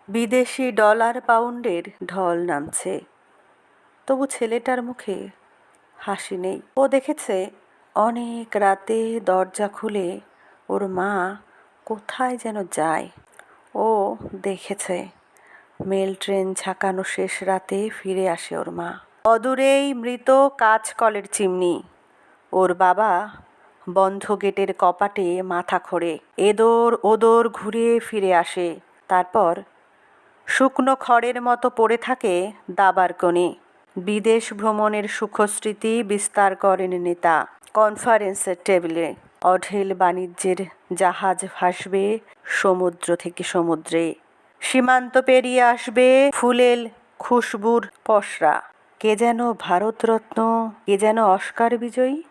বিদেশি ডলার পাউন্ডের ঢল নামছে, তবু ছেলেটার মুখে হাসি নেই। ও দেখেছে অনেক রাতে দরজা খুলে ওর মা কোথায় যেন যায়। ও দেখেছে মেল ট্রেন ঝাঁকানো শেষ রাতে ফিরে আসে ওর মা। অদূরেই মৃত কাঁচ কলের চিমনি। ওর বাবা বন্ধ গেটের কপাটে মাথা খোঁড়ে, এদোর ওদোর ঘুরে ফিরে আসে। তারপর শুকনো খড়ের মতো পড়ে থাকে দাবার কোণে। বিদেশ ভ্রমণের সুখস্মৃতি বিস্তার করেন নেতা। কনফারেন্সের টেবিলে অঢেল বাণিজ্যের জাহাজ ভাসবে সমুদ্র থেকে সমুদ্রে। সীমান্ত পেরিয়ে আসবে ফুলেল খুশবুর পসরা। কে যেন ভারতরত্ন, কে যেন অস্কার বিজয়ী,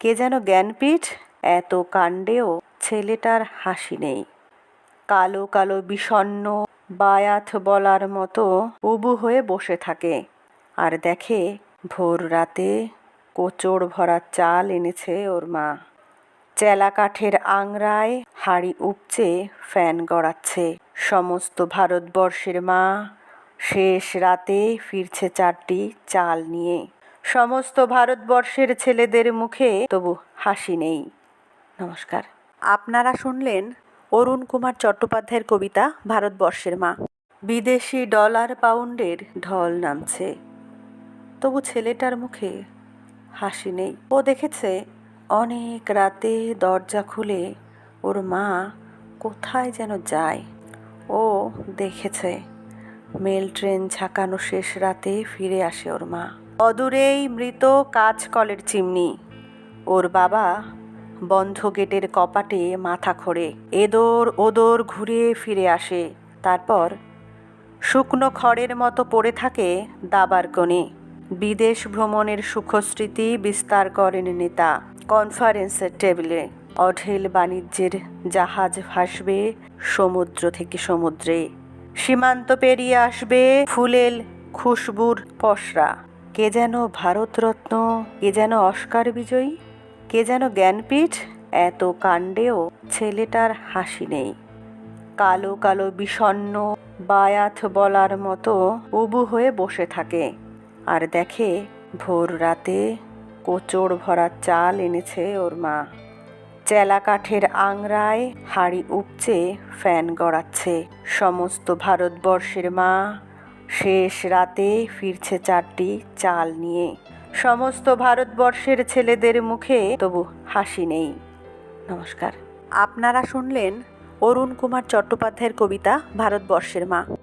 কে যেন জ্ঞানপীঠ। এত কাণ্ডেও ছেলেটার হাসি নেই। কালো কালো বিষণ্ণ বায়াত বলার মতো উবু হয়ে বসে থাকে আর দেখে ভোর রাতে কোচড় ভরা চাল এনেছে ওর মা। চেলা কাঠের আংড়ায় হাঁড়ি উপচে ফ্যান গড়াচ্ছে। সমস্ত ভারতবর্ষের মা শেষ রাতে ফিরছে চারটি চাল নিয়ে। সমস্ত ভারতবর্ষের ছেলেদের মুখে তবু হাসি নেই। নমস্কার। আপনারা শুনলেন অরুণ কুমার চট্টোপাধ্যায়ের কবিতা ভারতবর্ষের মা। বিদেশি ডলার পাউন্ডের ঢল নামছে, তবু ছেলেটার মুখে হাসি নেই। ও দেখেছে অনেক রাতে দরজা খুলে ওর মা কোথায় যেন যায়। ও দেখেছে মেল ট্রেন ঝাঁকানো শেষ রাতে ফিরে আসে ওর মা। অদূরেই মৃত কাঁচ কলের চিমনি। ওর বাবা বন্ধ গেটের কপাটে মাথা খোঁড়ে, এদোর ওদোর ঘুরে ফিরে আসে। তারপর শুকনো খড়ের মতো পড়ে থাকে দাবার কোণে। বিদেশ ভ্রমণের সুখস্মৃতি বিস্তার করেন নেতা। কনফারেন্সের টেবিলে অঢেল বাণিজ্যের জাহাজ ভাসবে সমুদ্র থেকে সমুদ্রে। সীমান্ত পেরিয়ে আসবে ফুলেল খুশবুর পসরা। কে যেন ভারতরত্ন, কে যেন অস্কার বিজয়ী, কে যেন জ্ঞানপীঠ। এত কাণ্ডেও ছেলেটার হাসি নেই। কালো কালো বিষণ্ণ বায়াত বলার মতো উবু হয়ে বসে থাকে আর দেখে ভোর রাতে কোচড় ভরা চাল এনেছে ওর মা। চেলা কাঠের আংড়ায় হাঁড়ি উপচে ফ্যান গড়াচ্ছে। সমস্ত ভারতবর্ষের মা শেষ রাতে ফিরছে চারটি চাল নিয়ে। সমস্ত ভারতবর্ষের ছেলেদের মুখে তবু হাসি নেই। নমস্কার। আপনারা শুনলেন অরুণ কুমার চট্টোপাধ্যায়ের কবিতা ভারতবর্ষের মা।